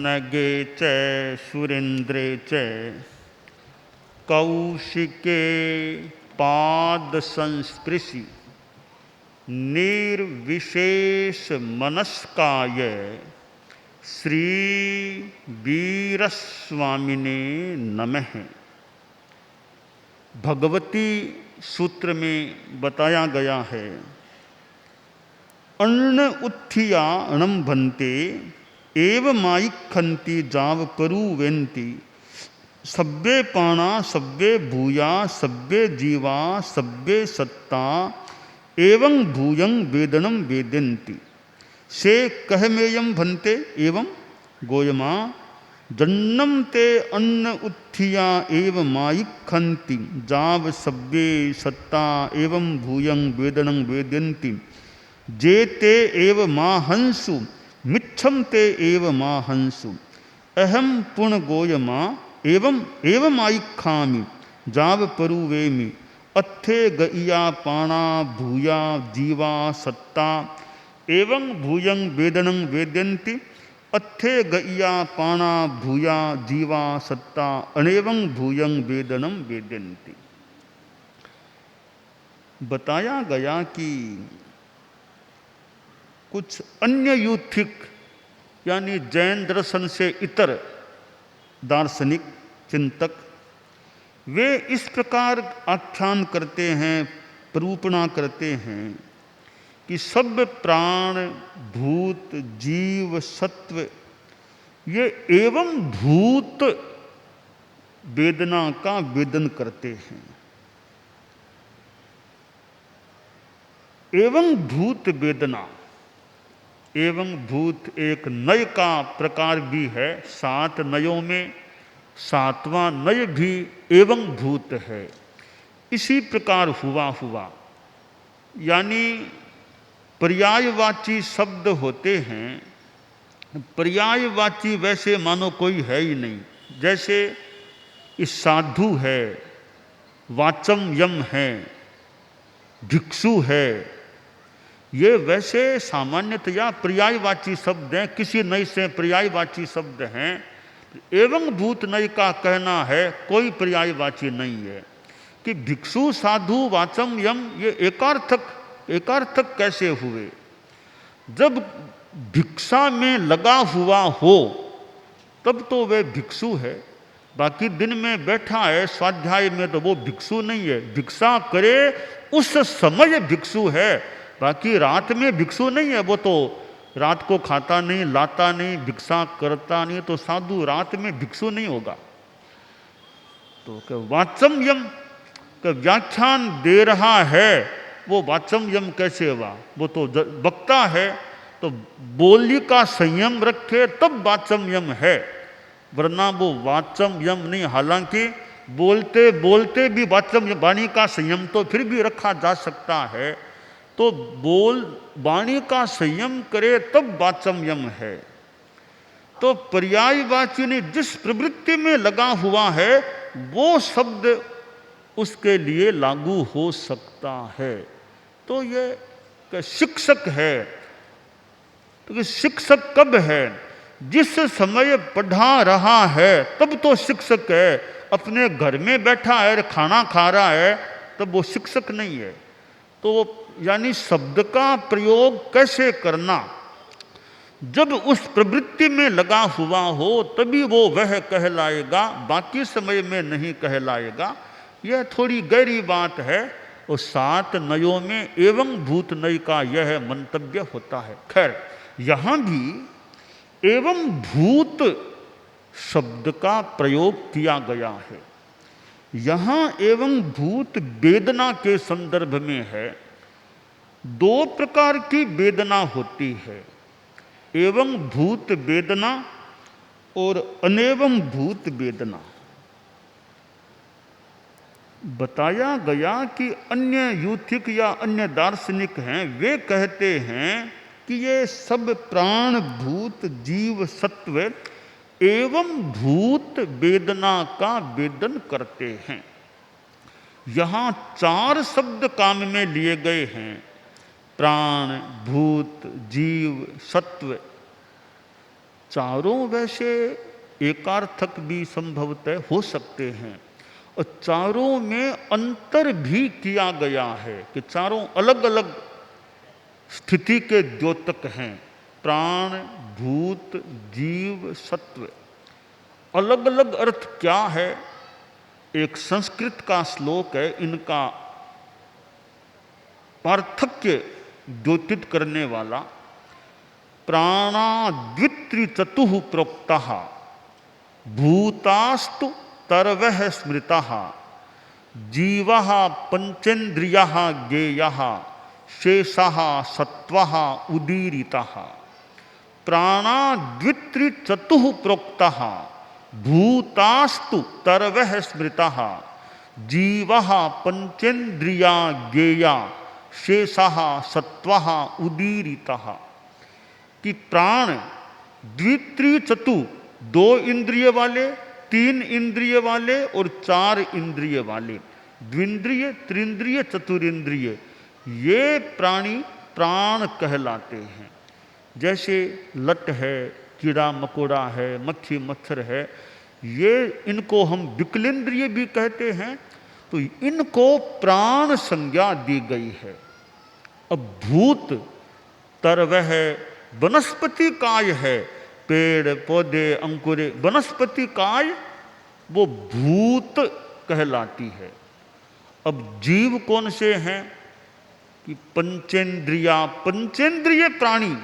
नगे च सुरेन्द्रे च कौशिके पाद संस्पृशि निर्विशेष मनस्काय श्री वीरस्वामिने नमः। भगवती सूत्र में बताया गया है, अन्न उत्थिया अणम भन्ते एव माइखन्ति जाव परुवेन्ति सब्बे पाणा सब्बे भूया सब्बे जीवा सब्बे सत्ता एवं भूयं वेदनम वेदन्ति से कहमेयं भन्ते एवं गोयमा जन्नम ते अन्न उत्थिया एव माइखन्ति जाव सब्बे सत्ता एवं भूयं वेदनं वेदन्ति जेते एव माहंसु मिच्छम ते एव माहंसु अहम पुण्य गोयमा एवं एवं आइखामि जाव परुवेमि अत्थे गइया पाणा भूया जीवा सत्ता एवं भूयं वेदनं वेद्यन्ति अत्थे गइया पाणा भूया जीवा सत्ता अनेवं भूयं वेदनं वेद्यन्ति। बताया गया कि कुछ अन्य यूथिक यानी जैन दर्शन से इतर दार्शनिक चिंतक वे इस प्रकार आख्यान करते हैं, प्ररूपणा करते हैं कि सब प्राण भूत जीव सत्व ये एवं भूत वेदना का वेदन करते हैं। एवं भूत वेदना, एवं भूत एक नय का प्रकार भी है, 7 नयों में 7वां नय भी एवं भूत है। इसी प्रकार हुआ यानी पर्यायवाची शब्द होते हैं। पर्यायवाची वैसे मानो कोई है ही नहीं, जैसे इस साधु है, वाचम यम है, भिक्षु है, ये वैसे सामान्यतया पर्यायवाची शब्द हैं, किसी नय से पर्यायवाची शब्द हैं। एवं भूत नय का कहना है कोई पर्यायवाची नहीं है कि भिक्षु साधु वाचम यम ये एकार्थक कैसे हुए। जब भिक्षा में लगा हुआ हो तब तो वह भिक्षु है, बाकी दिन में बैठा है स्वाध्याय में तो वो भिक्षु नहीं है। भिक्षा करे उस समय भिक्षु है, बाकी रात में भिक्षु नहीं है। वो तो रात को खाता नहीं, लाता नहीं, भिक्षा करता नहीं, तो साधु रात में भिक्षु नहीं होगा। तो वाचम यम का व्याख्यान दे रहा है, वो वाचम यम कैसे हुआ? वो तो वक्ता है, तो बोली का संयम रखे तब वाचम यम है, वरना वो वाचम यम नहीं। हालांकि बोलते बोलते भी वाचम वाणी का संयम तो फिर भी रखा जा सकता है, तो बोल वाणी का संयम करे तब वाचम यम है। तो पर्यायवाची ने जिस प्रवृत्ति में लगा हुआ है वो शब्द उसके लिए लागू हो सकता है। तो ये शिक्षक है, तो शिक्षक कब है? जिस समय पढ़ा रहा है तब तो शिक्षक है। अपने घर में बैठा है, खाना खा रहा है, तब वो शिक्षक नहीं है। तो यानी शब्द का प्रयोग कैसे करना, जब उस प्रवृत्ति में लगा हुआ हो तभी वो वह कहलाएगा, बाकी समय में नहीं कहलाएगा। यह थोड़ी गहरी बात है। और 7 नयों में एवं भूत नय का यह मंतव्य होता है। खैर, यहाँ भी एवं भूत शब्द का प्रयोग किया गया है। यहाँ एवं भूत वेदना के संदर्भ में है। 2 प्रकार की वेदना होती है, एवं भूत वेदना और अनेवं भूत वेदना। बताया गया कि अन्य यूथिक या अन्य दार्शनिक हैं, वे कहते हैं कि ये सब प्राण भूत जीव सत्व एवं भूत वेदना का वेदन करते हैं। यहाँ 4 शब्द काम में लिए गए हैं, प्राण भूत जीव सत्व। चारों वैसे एकार्थक भी संभवतः हो सकते हैं और चारों में अंतर भी किया गया है कि चारों अलग अलग स्थिति के द्योतक हैं। प्राण, भूत, जीव, सत्व, अलग अलग अर्थ क्या है? एक संस्कृत का श्लोक है, इनका पार्थक्य द्योतित करने वाला। प्राणाद्वित्रिचतुः प्रोक्तः भूतास्तु तरवः स्मृतः जीवः पंचेन्द्रियः ज्ञेयः शेषः सत्वः उदीरितः। प्राणाद्वित्रिचतुः प्रोक्तः भूतास्तु तरवः स्मृतः जीवः पंचेन्द्रिया ज्ञेया शेषः सत्वः उदीरितः। कि प्राण द्वित्रिचतु, 2 इंद्रिय वाले, 3 इंद्रिय वाले और 4 इंद्रिय वाले, द्विंद्रिय, त्रिंद्रिय, चतुरिंद्रिय, ये प्राणी प्राण कहलाते हैं। जैसे लट है, कीड़ा मकोड़ा है, मक्खी मच्छर है, ये इनको हम विकलेंद्रिय भी कहते हैं, तो इनको प्राण संज्ञा दी गई है। अब भूत तरवह वनस्पति काय है, पेड़ पौधे अंकुरे, वनस्पति काय वो भूत कहलाती है। अब जीव कौन से हैं? कि पंचेंद्रिया, पंचेंद्रिय प्राणी,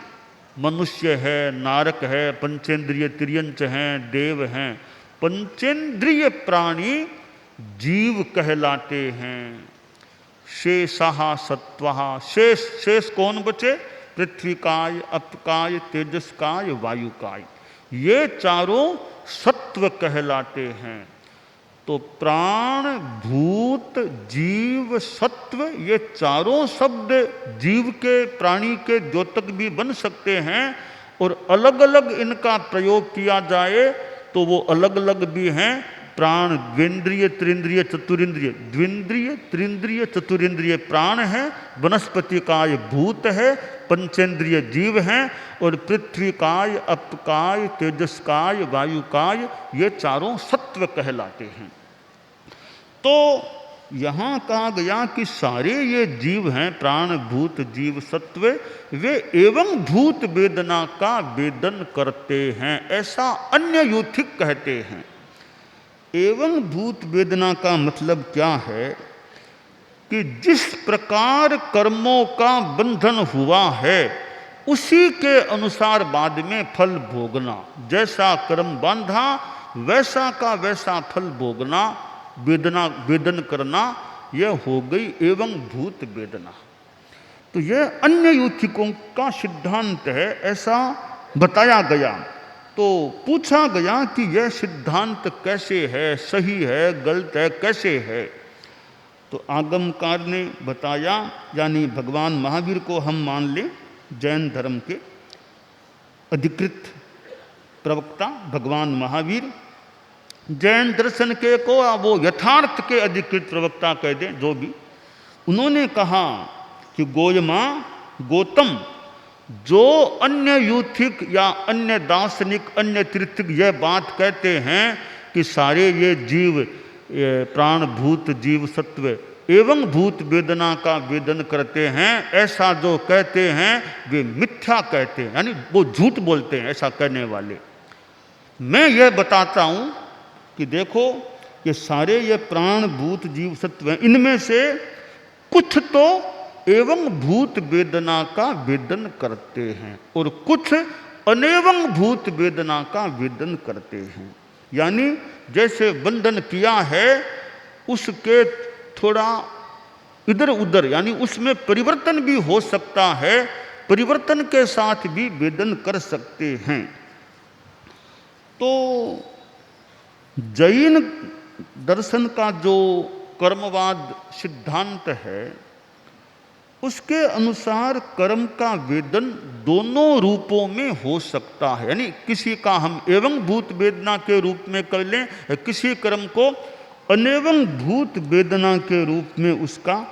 मनुष्य है, नारक है, पंचेंद्रिय तिर्यंच हैं, देव हैं, पंचेंद्रिय प्राणी जीव कहलाते हैं। शेषः सत्वः, शेष, शेष कौन बचे? पृथ्वी काय, अपकाय, तेजसकाय, वायुकाय, ये चारों सत्व कहलाते हैं। तो प्राण, भूत, जीव, सत्व, ये चारों शब्द जीव के, प्राणी के द्योतक भी बन सकते हैं और अलग अलग इनका प्रयोग किया जाए तो वो अलग अलग भी हैं। प्राण द्विंद्रिय, त्रिंद्रिय, चतुरिंद्रिय, द्विंद्रिय, त्रिंद्रिय, चतुरिंद्रिय प्राण है, वनस्पति काय भूत है, पंचेंद्रिय जीव हैं और पृथ्वी काय, अपकाय, तेजसकाय, वायुकाय, ये चारों सत्व कहलाते हैं। तो यहाँ कहा गया कि सारे ये जीव हैं, प्राण, भूत, जीव, सत्व, वे एवं भूत वेदना का वेदन करते हैं, ऐसा अन्य यूथिक कहते हैं। एवं भूत वेदना का मतलब क्या है? कि जिस प्रकार कर्मों का बंधन हुआ है उसी के अनुसार बाद में फल भोगना, जैसा कर्म बांधा वैसा का वैसा फल भोगना, वेदना वेदन करना, यह हो गई एवं भूत वेदना। तो यह अन्य यूथिकों का सिद्धांत है, ऐसा बताया गया। तो पूछा गया कि यह सिद्धांत कैसे है, सही है, गलत है, कैसे है? तो आगमकार ने बताया, यानी भगवान महावीर को हम मान लें जैन धर्म के अधिकृत प्रवक्ता भगवान महावीर, जैन दर्शन के को वो यथार्थ के अधिकृत प्रवक्ता कह दें जो भी, उन्होंने कहा कि गोयमा, गौतम, जो अन्य यूथिक या अन्य दार्शनिक, अन्य तीर्थिक यह बात कहते हैं कि सारे ये जीव, प्राण, भूत, जीव, सत्व एवं भूत वेदना का वेदन करते हैं, ऐसा जो कहते हैं वे मिथ्या कहते हैं, यानी वो झूठ बोलते हैं ऐसा कहने वाले। मैं यह बताता हूँ कि देखो ये सारे ये प्राण, भूत, जीव, सत्व हैं, इनमें से कुछ तो एवं भूत वेदना का वेदन करते हैं और कुछ अनेवं भूत वेदना का वेदन करते हैं। यानी जैसे बंधन किया है उसके थोड़ा इधर उधर, यानी उसमें परिवर्तन भी हो सकता है, परिवर्तन के साथ भी वेदन कर सकते हैं। तो जैन दर्शन का जो कर्मवाद सिद्धांत है उसके अनुसार कर्म का वेदन दोनों रूपों में हो सकता है, यानी किसी का हम एवं भूत वेदना के रूप में कर लें, किसी कर्म को अनेवं भूत वेदना के रूप में उसका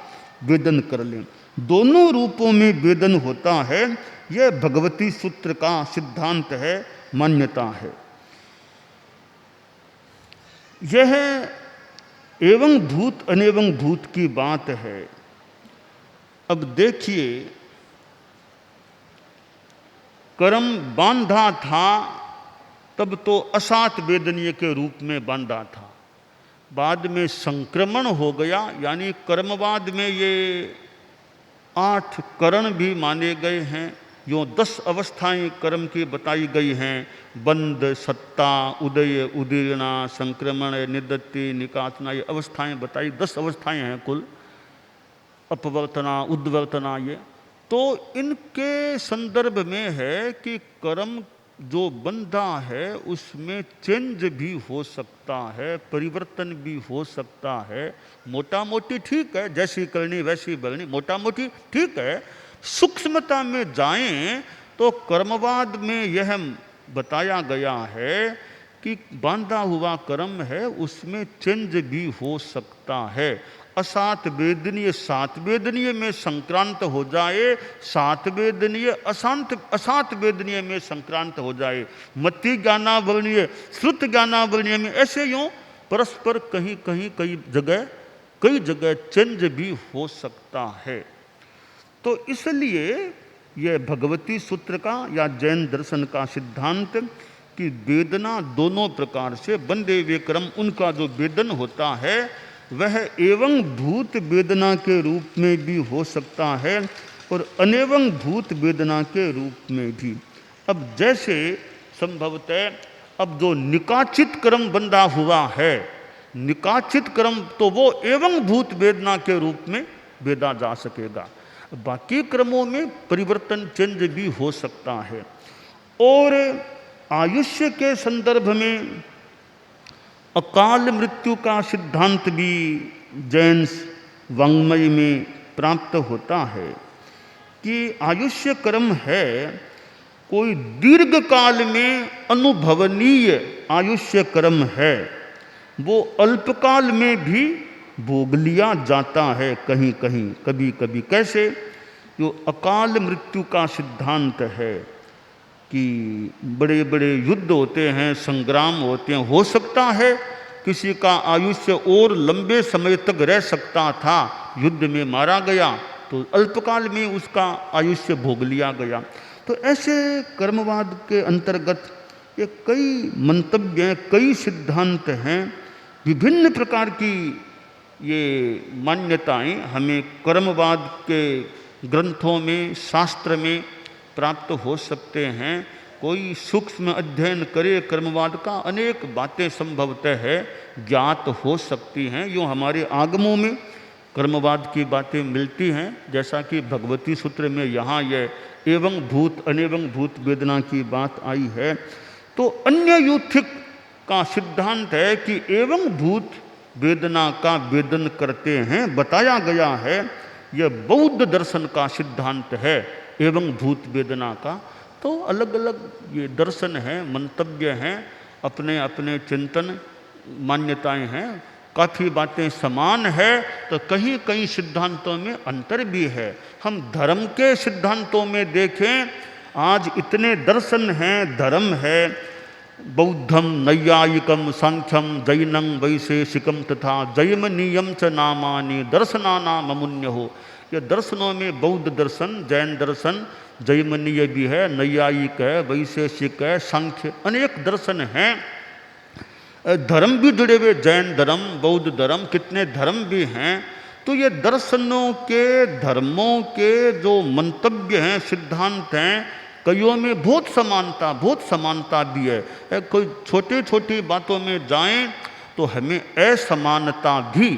वेदन कर लें। दोनों रूपों में वेदन होता है, यह भगवती सूत्र का सिद्धांत है। मान्यता है। यह एवं भूत अनेवं भूत की बात है। अब देखिए, कर्म बांधा था तब तो असात वेदनीय के रूप में बांधा था, बाद में संक्रमण हो गया, यानी कर्मवाद में ये 8 करण भी माने गए हैं। यो 10 अवस्थाएं कर्म की बताई गई हैं, बंध, सत्ता, उदय, उदीर्णा, संक्रमण, निदत्ति, निकातना, ये अवस्थाएं बताई, 10 अवस्थाएं हैं कुल, अपवर्तना, उद्वर्तना। ये तो इनके संदर्भ में है कि कर्म जो बंधा है उसमें चेंज भी हो सकता है, परिवर्तन भी हो सकता है। मोटा मोटी ठीक है, जैसी करनी वैसी भरनी, मोटा मोटी ठीक है। सूक्ष्मता में जाएं तो कर्मवाद में यह बताया गया है कि बांधा हुआ कर्म है उसमें चेंज भी हो सकता है। असात वेदनीय सात वेदनीय में संक्रांत हो जाए, सात वेदनीय असात वेदनीय में संक्रांत हो जाए, मति ज्ञानावरणीय श्रुत ज्ञानावरणीय में, ऐसे यूँ परस्पर कहीं कहीं कई जगह चेंज भी हो सकता है। तो इसलिए यह भगवती सूत्र का या जैन दर्शन का सिद्धांत कि वेदना दोनों प्रकार से, बंधे हुए कर्म उनका जो वेदन होता है वह एवं भूत वेदना के रूप में भी हो सकता है और अनेवं भूत वेदना के रूप में भी। अब जैसे संभवतः अब जो निकाचित कर्म बंधा हुआ है, निकाचित कर्म तो वो एवं भूत वेदना के रूप में वेदा जा सकेगा, बाकी कर्मों में परिवर्तन चेंज भी हो सकता है। और आयुष्य के संदर्भ में अकाल मृत्यु का सिद्धांत भी जैन वाङ्मय में प्राप्त होता है कि आयुष्य कर्म है कोई दीर्घ काल में अनुभवनीय आयुष्य कर्म है, वो अल्पकाल में भी भोग लिया जाता है कहीं कहीं, कभी कभी। कैसे? जो अकाल मृत्यु का सिद्धांत है कि बड़े बड़े युद्ध होते हैं, संग्राम होते हैं, हो सकता है किसी का आयुष्य और लंबे समय तक रह सकता था, युद्ध में मारा गया तो अल्पकाल में उसका आयुष्य भोग लिया गया। तो ऐसे कर्मवाद के अंतर्गत ये कई मंतव्य हैं, कई सिद्धांत हैं, विभिन्न प्रकार की ये मान्यताएं हमें कर्मवाद के ग्रंथों में, शास्त्र में प्राप्त हो सकते हैं। कोई सूक्ष्म अध्ययन करे कर्मवाद का, अनेक बातें संभवतः है ज्ञात हो सकती हैं। यूँ हमारे आगमों में कर्मवाद की बातें मिलती हैं, जैसा कि भगवती सूत्र में यहाँ यह एवं भूत अनेवं भूत वेदना की बात आई है। तो अन्य यूथिक का सिद्धांत है कि एवं भूत वेदना का वेदन करते हैं, बताया गया है। यह बौद्ध दर्शन का सिद्धांत है एवं भूत वेदना का। तो अलग अलग ये दर्शन हैं, मंतव्य हैं, अपने अपने चिंतन मान्यताएं हैं, काफ़ी बातें समान है तो कहीं कहीं सिद्धांतों में अंतर भी है। हम धर्म के सिद्धांतों में देखें, आज इतने दर्शन हैं, धर्म है, बौद्धम, नैयायिकम, सांख्यम, जैनम, वैशेषिकम तथा जैमनीयम च नामानि दर्शनानाम अमुन्यो। ये दर्शनों में बौद्ध दर्शन, जैन दर्शन, जैमनीय भी है, नैयायिक है, वैशेषिक है, सांख्य, अनेक दर्शन हैं। धर्म भी जुड़े हुए, जैन धर्म, बौद्ध धर्म, कितने धर्म भी हैं। तो ये दर्शनों के, धर्मों के जो मंतव्य हैं, सिद्धांत हैं, कईयों में बहुत समानता भी है। कोई छोटी छोटी बातों में जाएं तो हमें असमानता भी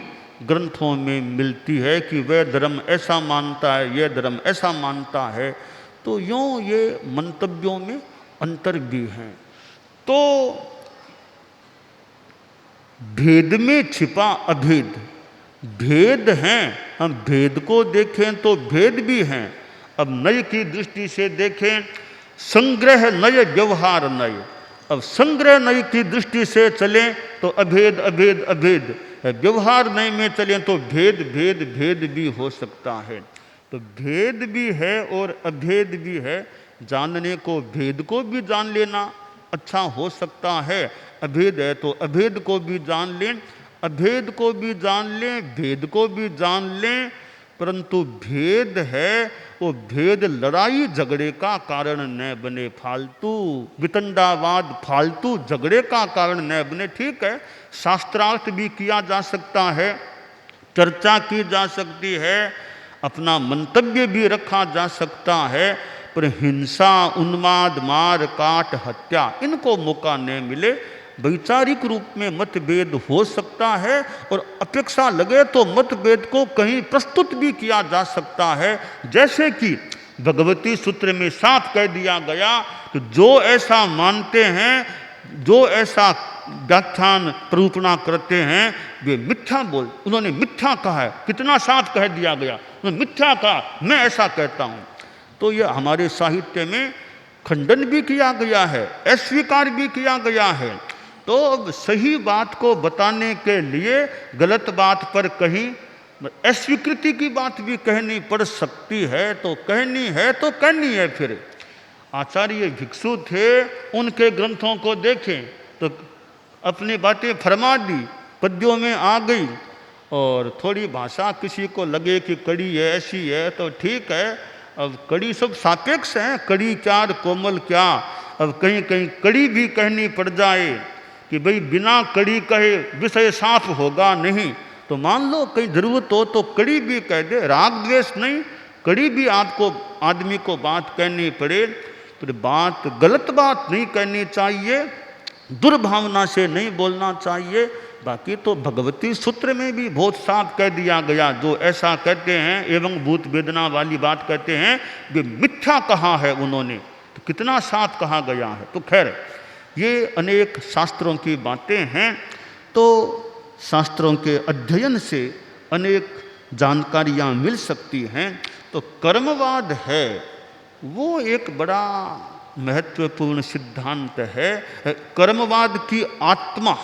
ग्रंथों में मिलती है कि वह धर्म ऐसा मानता है, यह धर्म ऐसा मानता है। तो यूँ ये मंतव्यों में अंतर भी हैं। तो भेद में छिपा अभेद, भेद हैं, हम भेद को देखें तो भेद भी हैं। अब नय की दृष्टि से देखें, संग्रह नय, व्यवहार नय। अब संग्रह नय की दृष्टि से चलें तो अभेद अभेद अभेद, व्यवहार नय में चलें तो भेद भेद भेद भी हो सकता है। तो भेद भी है और अभेद भी है। जानने को भेद को भी जान लेना, अच्छा हो सकता है। अभेद है तो अभेद को भी जान लें, अभेद को भी जान लें, भेद को भी जान लें, परंतु भेद है वो भेद लड़ाई झगड़े का कारण न बने फालतू, वितंडावाद फालतू झगड़े का कारण न बने। ठीक है, शास्त्रार्थ भी किया जा सकता है, चर्चा की जा सकती है, अपना मंतव्य भी रखा जा सकता है, पर हिंसा, उन्माद, मार काट, हत्या, इनको मौका न मिले। वैचारिक रूप में मतभेद हो सकता है और अपेक्षा लगे तो मतभेद को कहीं प्रस्तुत भी किया जा सकता है। जैसे कि भगवती सूत्र में साफ कह दिया गया कि जो ऐसा मानते हैं, जो ऐसा व्याख्यान प्ररूपणा करते हैं, वे मिथ्या बोल, उन्होंने मिथ्या कहा है। कितना साफ कह दिया गया, उन्होंने मिथ्या कहा, मैं ऐसा कहता हूँ। तो यह हमारे साहित्य में खंडन भी किया गया है, अस्वीकार भी किया गया है। तो अब सही बात को बताने के लिए गलत बात पर कहीं अस्वीकृति की बात भी कहनी पड़ सकती है, तो कहनी है तो कहनी है। फिर आचार्य भिक्षु थे, उनके ग्रंथों को देखें तो अपनी बातें फरमा दी, पद्यों में आ गई, और थोड़ी भाषा किसी को लगे कि कड़ी है, ऐसी है, तो ठीक है। अब कड़ी सब सापेक्ष है, कड़ी क्या कोमल क्या। अब कहीं कहीं कड़ी भी कहनी पड़ जाए कि भाई बिना कड़ी कहे विषय साफ होगा नहीं, तो मान लो कहीं जरूरत हो तो कड़ी भी कह दे, राग द्वेष नहीं, कड़ी भी आपको आदमी को बात कहनी पड़े, तो बात गलत बात नहीं कहनी चाहिए, दुर्भावना से नहीं बोलना चाहिए। बाकी तो भगवती सूत्र में भी बहुत साफ कह दिया गया, जो ऐसा कहते हैं एवं भूत वेदना वाली बात कहते हैं, वे मिथ्या कहा है उन्होंने, तो कितना साफ कहा गया है। तो खैर ये अनेक शास्त्रों की बातें हैं, तो शास्त्रों के अध्ययन से अनेक जानकारियाँ मिल सकती हैं। तो कर्मवाद है वो एक बड़ा महत्वपूर्ण सिद्धांत है। कर्मवाद की आत्मा,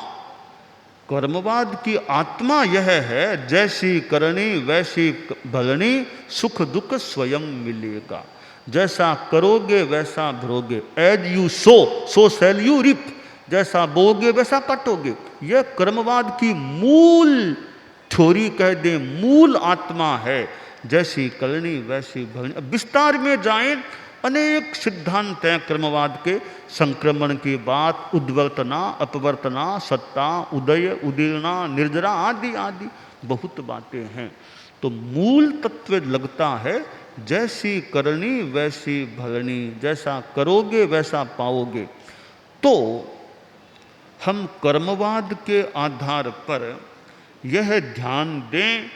कर्मवाद की आत्मा यह है, जैसी करनी वैसी भरनी, सुख दुख स्वयं मिलेगा। जैसा करोगे वैसा भरोगे, as you sow shall you reap, जैसा बोगे वैसा काटोगे। यह कर्मवाद की मूल थ्योरी कह दे, मूल आत्मा है। जैसी करनी वैसी भरनी। विस्तार में जाएं, अनेक सिद्धांत हैं कर्मवाद के, संक्रमण की बात, उद्वर्तना, अपवर्तना, सत्ता, उदय, उदीर्णा, निर्जरा, आदि आदि बहुत बातें हैं। तो मूल तत्व लगता है जैसी करनी वैसी भरनी, जैसा करोगे वैसा पाओगे। तो हम कर्मवाद के आधार पर यह ध्यान दें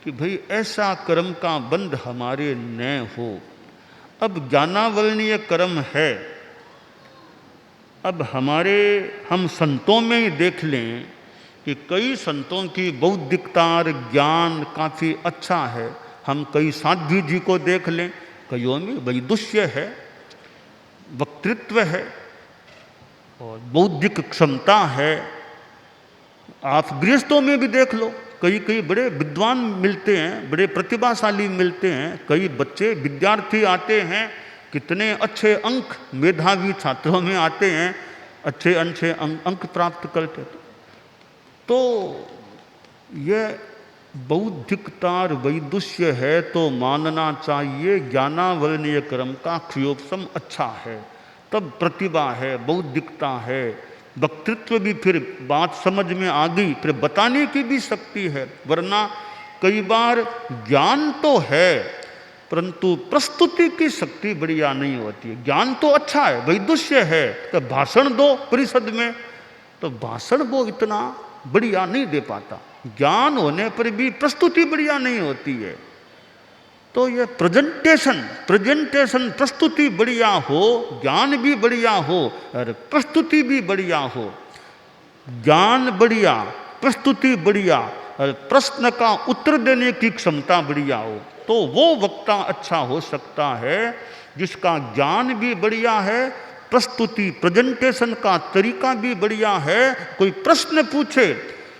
कि भाई ऐसा कर्म का बंध हमारे न हो। अब ज्ञानावरणीय कर्म है, अब हम संतों में ही देख लें कि कई संतों की बौद्धिकता और ज्ञान काफ़ी अच्छा है। हम कई साध्वी जी को देख लें, कईयों में वैदुष्य है, वक्तृत्व है और बौद्धिक क्षमता है। आप गृहस्थों में भी देख लो, कई बड़े विद्वान मिलते हैं, बड़े प्रतिभाशाली मिलते हैं। कई बच्चे विद्यार्थी आते हैं, कितने अच्छे अंक मेधावी छात्रों में आते हैं, अच्छे अच्छे अंक प्राप्त करते। तो यह बौद्धिकता और वैदुष्य है तो मानना चाहिए ज्ञानावरणीय कर्म का क्षयोपशम अच्छा है, तब प्रतिभा है, बौद्धिकता है, वक्तृत्व भी फिर बात समझ में आ गई, फिर बताने की भी शक्ति है। वरना कई बार ज्ञान तो है परंतु प्रस्तुति की शक्ति बढ़िया नहीं होती है। ज्ञान तो अच्छा है, वैदुष्य है, तो भाषण दो परिषद में, तो भाषण वो इतना बढ़िया नहीं दे पाता। ज्ञान होने पर भी प्रस्तुति बढ़िया नहीं होती है। तो ये प्रेजेंटेशन प्रस्तुति बढ़िया हो, ज्ञान भी बढ़िया हो और प्रस्तुति भी बढ़िया हो। ज्ञान बढ़िया, प्रस्तुति बढ़िया और प्रश्न का उत्तर देने की क्षमता बढ़िया हो, तो वो वक्ता अच्छा हो सकता है जिसका ज्ञान भी बढ़िया है, प्रस्तुति प्रेजेंटेशन का तरीका भी बढ़िया है। कोई प्रश्न पूछे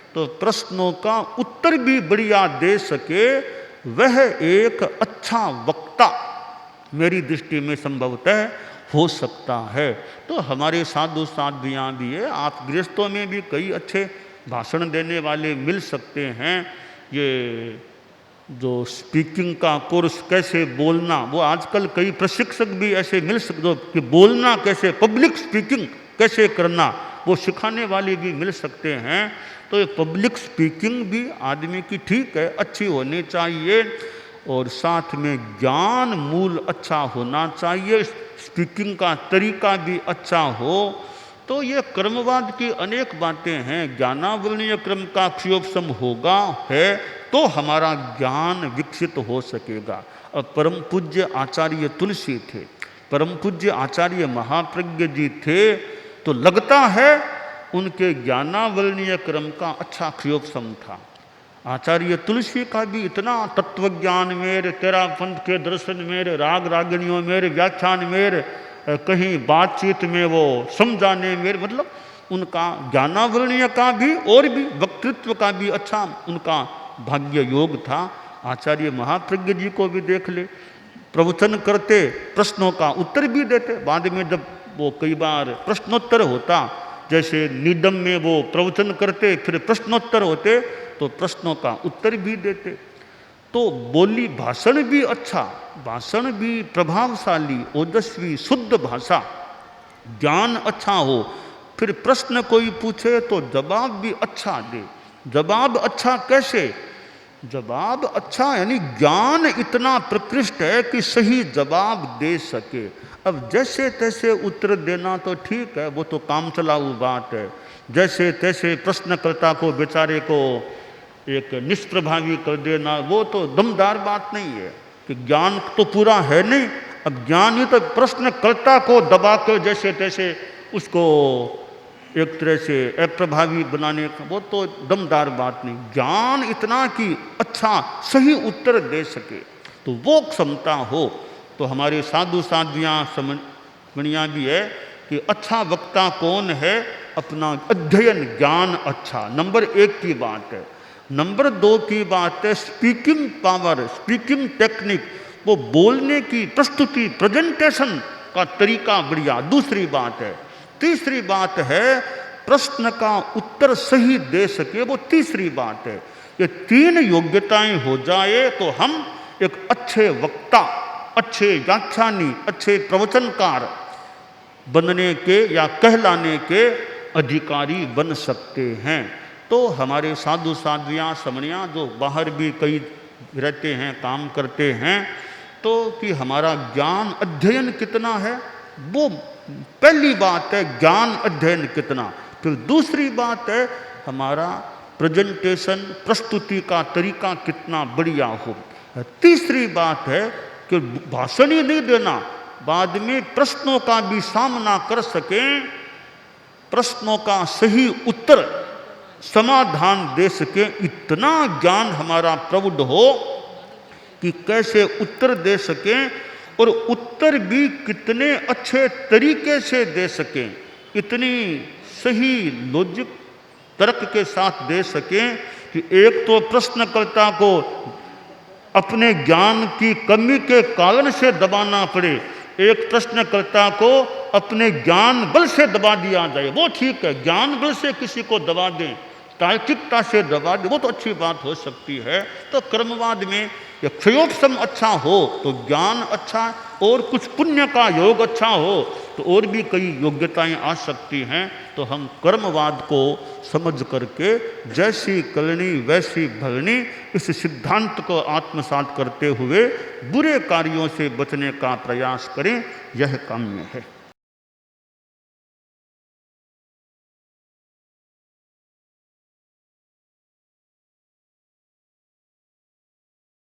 तो प्रश्नों का उत्तर भी बढ़िया दे सके, वह एक अच्छा वक्ता मेरी दृष्टि में संभवतः हो सकता है। तो हमारे साधु साध्वियाँ भी है, आप गृहस्थों में भी कई अच्छे भाषण देने वाले मिल सकते हैं। ये जो स्पीकिंग का कोर्स, कैसे बोलना, वो आजकल कई प्रशिक्षक भी ऐसे मिल सकते कि बोलना कैसे, पब्लिक स्पीकिंग कैसे करना, वो सिखाने वाले भी मिल सकते हैं। तो ये पब्लिक स्पीकिंग भी आदमी की ठीक है, अच्छी होनी चाहिए, और साथ में ज्ञान मूल अच्छा होना चाहिए, स्पीकिंग का तरीका भी अच्छा हो। तो ये कर्मवाद की अनेक बातें हैं। ज्ञानावरणीय क्रम का क्षयोपशम होगा है तो हमारा ज्ञान विकसित हो सकेगा। और परम पूज्य आचार्य तुलसी थे, परम पूज्य आचार्य महाप्रज्ञ जी थे, तो लगता है उनके ज्ञानावरणीय क्रम का अच्छा क्षयोपशम था। आचार्य तुलसी का भी इतना तत्वज्ञान मेरे, तेरा पंथ के दर्शन मेरे, राग रागिनियों मेरे, व्याख्यान मेरे, कहीं बातचीत में वो समझाने मेरे, मतलब उनका ज्ञानावरणीय का भी और भी वक्तृत्व का भी अच्छा उनका भाग्य योग था। आचार्य महाप्रज्ञ जी को भी देख ले, प्रवचन करते, प्रश्नों का उत्तर भी देते। बाद में जब वो कई बार प्रश्नोत्तर होता, जैसे निडम में वो प्रवचन करते फिर प्रश्नोत्तर होते, तो प्रश्नों का उत्तर भी देते। तो बोली भाषण भी अच्छा, भाषण भी प्रभावशाली, ओजस्वी, शुद्ध भाषा, ज्ञान अच्छा हो, फिर प्रश्न कोई पूछे तो जवाब भी अच्छा दे। जवाब अच्छा कैसे? जवाब अच्छा यानी ज्ञान इतना प्रकृष्ट है कि सही जवाब दे सके। अब जैसे तैसे उत्तर देना तो ठीक है, वो तो काम चलाऊ बात है। जैसे तैसे प्रश्नकर्ता को, बेचारे को एक निष्प्रभावी कर देना, वो तो दमदार बात नहीं है। कि ज्ञान तो पूरा है नहीं, अब ज्ञान ही तो प्रश्नकर्ता को दबा कर जैसे तैसे उसको एक तरह से अप्रभावी बनाने का, वो तो दमदार बात नहीं। ज्ञान इतना कि अच्छा सही उत्तर दे सके, तो वो क्षमता हो। तो हमारे साधु साध्वियाँ समझनियाँ भी है कि अच्छा वक्ता कौन है, अपना अध्ययन ज्ञान अच्छा, नंबर 1 की बात है। नंबर 2 की बात है स्पीकिंग पावर, स्पीकिंग टेक्निक, वो बोलने की प्रस्तुति, प्रेजेंटेशन का तरीका बढ़िया, दूसरी बात है। तीसरी बात है प्रश्न का उत्तर सही दे सके, वो तीसरी बात है। ये 3 योग्यताएं हो जाए तो हम एक अच्छे वक्ता, अच्छे व्याख्यानी, अच्छे प्रवचनकार बनने के या कहलाने के अधिकारी बन सकते हैं। तो हमारे साधु साध्वियाँ समणियाँ जो बाहर भी कई रहते हैं, काम करते हैं, तो कि हमारा ज्ञान अध्ययन कितना है, वो पहली बात है, ज्ञान अध्ययन कितना। फिर दूसरी बात है हमारा प्रेजेंटेशन, प्रस्तुति का तरीका कितना बढ़िया हो। तीसरी बात है कि भाषण ही नहीं देना, बाद में प्रश्नों का भी सामना कर सकें, प्रश्नों का सही उत्तर, समाधान दे सके, इतना ज्ञान हमारा प्रौढ़ हो कि कैसे उत्तर दे सकें, और उत्तर भी कितने अच्छे तरीके से दे सकें, इतनी सही लॉजिक तर्क के साथ दे सकें कि एक तो प्रश्नकर्ता को अपने ज्ञान की कमी के कारण से दबाना पड़े, एक प्रश्नकर्ता को अपने ज्ञान बल से दबा दिया जाए, वो ठीक है। ज्ञान बल से किसी को दबा दें, तार्किकता से दबा दें, वो तो अच्छी बात हो सकती है। तो कर्मवाद में ये क्षयोपशम अच्छा हो तो ज्ञान अच्छा, और कुछ पुण्य का योग अच्छा हो तो और भी कई योग्यताएं आ सकती हैं। तो हम कर्मवाद को समझ करके जैसी करनी वैसी भरनी, इस सिद्धांत को आत्मसात करते हुए बुरे कार्यों से बचने का प्रयास करें, यह काम्य है।